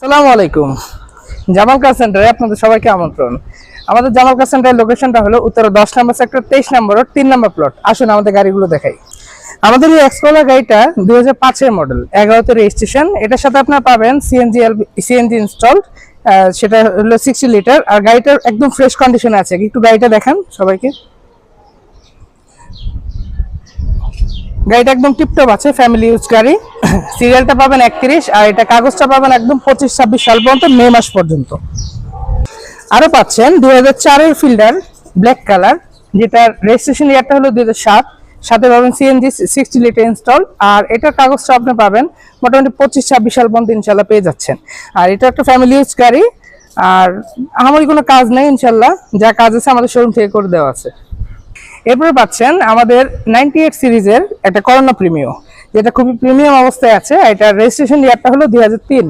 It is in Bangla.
আসসালামু আলাইকুম। জামাল কার সেন্টারে আপনাদের সবাইকে আমন্ত্রণ। আমাদের জামাল কার সেন্টারের লোকেশনটা হলো উত্তরা 10 নম্বর সেক্টর 23 নম্বর ও 3 নম্বর প্লট। আসুন আমাদের গাড়িগুলো দেখাই। আমাদের এই এক্সকোলা গাড়িটা 2005 এর মডেল, 11তে রেজিস্ট্রেশন। এটার সাথে আপনারা পাবেন সিএনজি ইনস্টল, সেটা হলো 60 লিটার। আর গাড়িটার একদম ফ্রেশ কন্ডিশনে আছে। একটু গাড়িটা দেখান সবাইকে। গাড়িটা একদম টিপটপ আছে, ফ্যামিলি ইউজ গাড়ি। সিরিয়ালটা পাবেন 31, আর এটা কাগজটা পাবেন একদম 25-26 সাল পর্যন্ত, মে মাস পর্যন্ত। আরো পাচ্ছেন 2004 এর ফিল্ডার ব্ল্যাক কালার, যেটার রেজিস্ট্রেশন ইয়ারটা হলো 2007। সাথে পাবেন সিএনজি 60 লিটার ইনস্টল। আর এটার কাগজটা আপনি পাবেন মোটামুটি 25-26 সাল পর্যন্ত ইনশাল্লাহ পেয়ে যাচ্ছেন। আর এটা একটা ফ্যামিলি ইউজ গাড়ি, আর আমারই কোনো কাজ নেই, ইনশাল্লাহ যা কাজ আছে আমাদের শোরুম থেকে করে দেওয়া আছে। এরপরে পাচ্ছেন আমাদের 98 সিরিজের একটা করোনা প্রিমিয়াম, যেটা খুবই প্রিমিয়াম অবস্থায় আছে। এটা রেজিস্ট্রেশন ইয়ারটা হলো 2003।